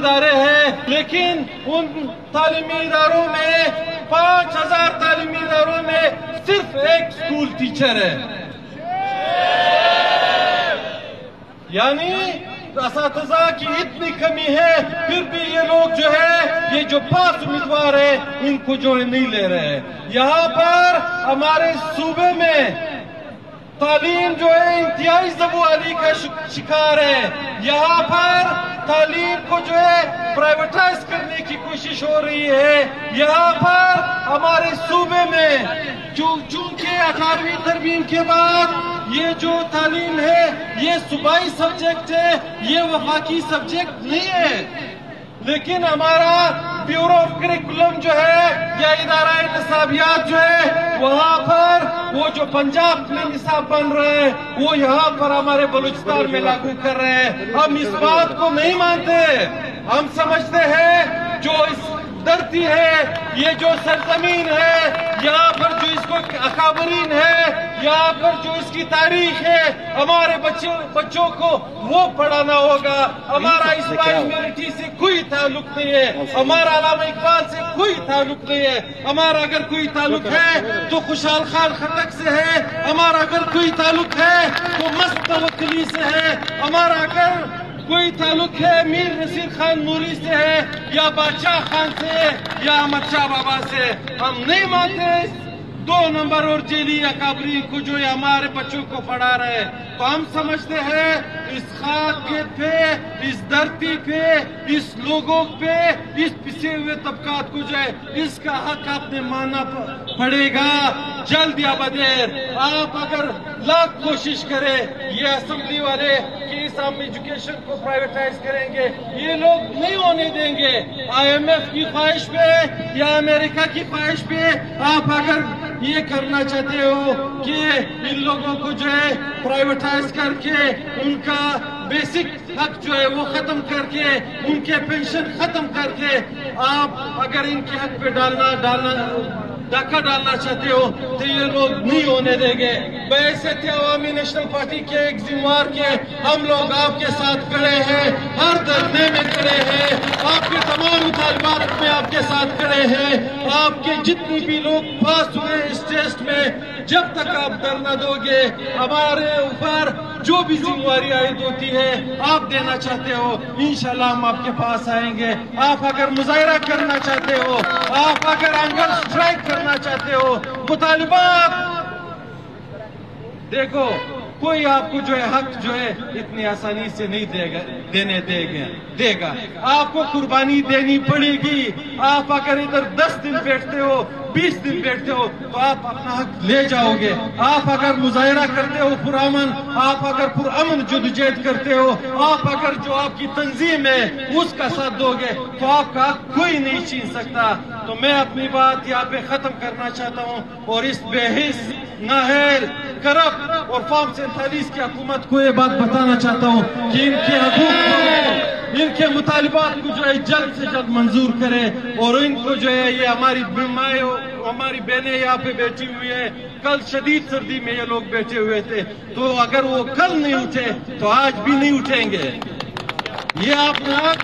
ادارے ہیں، لیکن ان تعلیمی اداروں میں 5000 تعلیمی اداروں میں صرف ایک اسکول ٹیچر ہے. یعنی اساتذہ کی اتنی کمی ہے، پھر بھی یہ لوگ جو ہے، یہ جو 5 امیدوار ہیں ان کو جو ہے نہیں لے رہے ہیں. یہاں پر ہمارے صوبے میں تعلیم جو ہے انتہائی زبوالی کا شکار ہے. یہاں پر تعلیم کو جو ہے پرائیویٹائز کرنے کی کوشش ہو رہی ہے. یہاں پر ہمارے صوبے میں چونکہ 18ویں ترمیم کے بعد یہ جو تعلیم ہے یہ صوبائی سبجیکٹ ہے، یہ وفاقی سبجیکٹ نہیں ہے. لیکن ہمارا بیورو آف کریکولم جو ہے یا ادارہ نصابیات جو ہے، وہاں پر وہ جو پنجاب میں نصاب بن رہے ہیں وہ یہاں پر ہمارے بلوچستان میں لاگو کر رہے ہیں. ہم اس بات کو نہیں مانتے. ہم سمجھتے ہیں جو اس دھرتی ہے، یہ جو سرزمین ہے، یہاں پر جو اس کو اکابرین ہے، یہاں پر جو اس کی تاریخ ہے، ہمارے بچوں کو وہ پڑھانا ہوگا. ہمارا اسلامی میلٹی سے کوئی تعلق نہیں ہے، ہمارا علامہ اقبال سے کوئی تعلق نہیں ہے. ہمارا اگر کوئی تعلق ہے تو خوشحال خان خٹک سے ہے، ہمارا اگر کوئی تعلق ہے تو مست توکلی سے ہے، ہمارا اگر کوئی تعلق ہے میر نصیر خان نوری سے ہے، یا بادشاہ خان سے، یا احمد شاہ بابا سے. ہم نہیں مانتے 2 نمبر اور جیلی اکابرین کو جو ہمارے بچوں کو پڑھا رہے ہیں. تو ہم سمجھتے ہیں اس خاک پہ، اس دھرتی پہ، اس لوگوں پہ، اس پسے ہوئے طبقات کو جو ہے اس کا حق آپ نے ماننا پڑے گا جلد یا بدیر. آپ اگر لاکھ کوشش کریں یہ اسمبلی والے کہ اس عام ایجوکیشن کو پرائیویٹائز کریں گے، یہ لوگ نہیں ہونے دیں گے. IMF کی خواہش پہ یا امریکہ کی خواہش پہ آپ اگر یہ کرنا چاہتے ہو کہ ان لوگوں کو جو ہے پرائیویٹائز کر کے ان کا بیسک حق جو ہے وہ ختم کر کے، ان کے پینشن ختم کر کے، آپ اگر ان کے حق پہ ڈاکہ ڈالنا چاہتے ہو تو یہ لوگ نہیں ہونے دیں گے. بحیثیت عوامی نیشنل پارٹی کے ایک ذمہ کے ہم لوگ آپ کے ساتھ کھڑے ہیں، ہر دھرنے میں کھڑے ہیں، آپ کے تمام مطالبات میں آپ کے ساتھ کھڑے ہیں. آپ کے جتنی بھی لوگ پاس ہوئے اس ٹیسٹ میں، جب تک آپ دھرنا دو گے ہمارے اوپر جو بھی ذمہ داری عائد ہوتی ہے آپ دینا چاہتے ہو، انشاءاللہ ہم آپ کے پاس آئیں گے. آپ اگر مظاہرہ کرنا چاہتے ہو، آپ اگر ہنگر اسٹرائک کرنا چاہتے ہو، مطالبات دیکھو کوئی آپ کو جو ہے حق جو ہے اتنی آسانی سے نہیں دے گا. آپ کو قربانی دینی پڑے گی. آپ اگر ادھر 10 دن بیٹھتے ہو، 20 دن بیٹھتے ہو تو آپ اپنا حق لے جاؤ گے. آپ اگر مظاہرہ کرتے ہو پرامن، آپ اگر پرامن جدوجہد کرتے ہو، آپ اگر جو آپ کی تنظیم ہے اس کا ساتھ دو گے تو آپ کا حق کوئی نہیں چھین سکتا. تو میں اپنی بات یہاں پہ ختم کرنا چاہتا ہوں اور اس بے حس، نااہل، کرپٹ اور فارم 47 کی حکومت کو یہ بات بتانا چاہتا ہوں کہ ان کے حقوق کو، ان کے مطالبات کو جو ہے جلد سے جلد منظور کرے. اور ان کو جو ہے یہ ہماری ہماری بہنیں یہاں پہ بیٹھی ہوئی ہیں، کل شدید سردی میں یہ لوگ بیٹھے ہوئے تھے، تو اگر وہ کل نہیں اٹھے تو آج بھی نہیں اٹھیں گے. یہ اپنا حق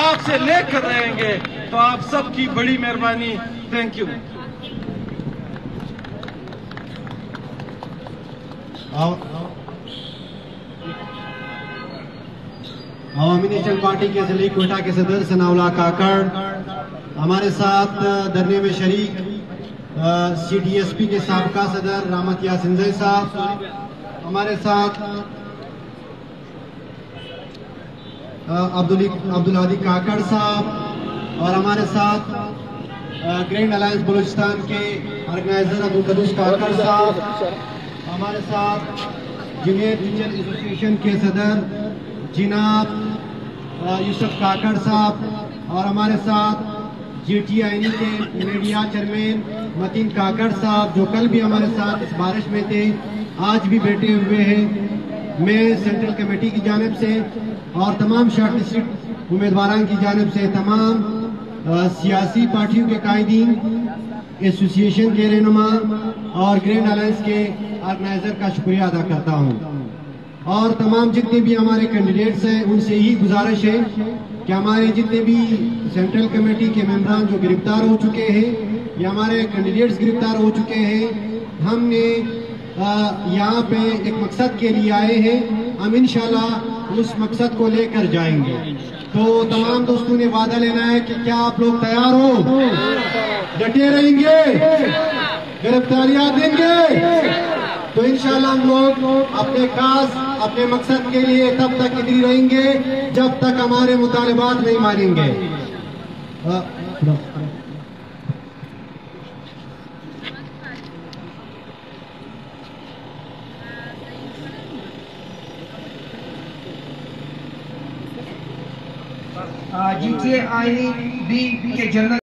آپ سے لے کر رہیں گے. تو آپ سب کی بڑی مہربانی. Thank you. عوامی نیشنل پارٹی کے ضلع کوئٹہ کے صدر ثناء اللہ کاکڑ، ہمارے ساتھ دھرنے میں شریک CDSP کے سابقہ صدر رحمت یاسنزئی صاحب، ہمارے ساتھ عبدالہادی کاکڑ صاحب، اور ہمارے ساتھ گرینڈ الائنس بلوچستان کے آرگنائزر عبدالقدوس کاکڑ صاحب، ہمارے ساتھ جونیئر ٹیچر ایسوسیشن کے صدر جناب یوسف کاکڑ صاحب، اور ہمارے ساتھ GTINE کے میڈیا چیئرمین متین کاکڑ صاحب جو کل بھی ہمارے ساتھ اس بارش میں تھے، آج بھی بیٹھے ہوئے ہیں. میں سینٹرل کمیٹی کی جانب سے اور تمام شارٹ لسٹڈ امیدواران کی جانب سے تمام سیاسی پارٹیوں کے قائدین، ایسوسیشن کے رہنما اور گرینڈ الائنس کے آرگنائزر کا شکریہ ادا کرتا ہوں. اور تمام جتنے بھی ہمارے کینڈیڈیٹس ہیں ان سے یہی گزارش ہے کہ ہمارے جتنے بھی سینٹرل کمیٹی کے ممبران جو گرفتار ہو چکے ہیں یا ہمارے کینڈیڈیٹس گرفتار ہو چکے ہیں، ہم نے یہاں پہ ایک مقصد کے لیے آئے ہیں، ہم انشاءاللہ اس مقصد کو لے کر جائیں گے۔ تو تمام دوستوں نے وعدہ لینا ہے کہ کیا آپ لوگ تیار ہو؟ ڈٹے رہیں گے؟ گرفتاریاں دیں گے؟ تو انشاءاللہ ہم لوگ اپنے مقصد کے لیے تب تک ادھر رہیں گے جب تک ہمارے مطالبات نہیں مانیں گے۔ GTA IB کے جنرل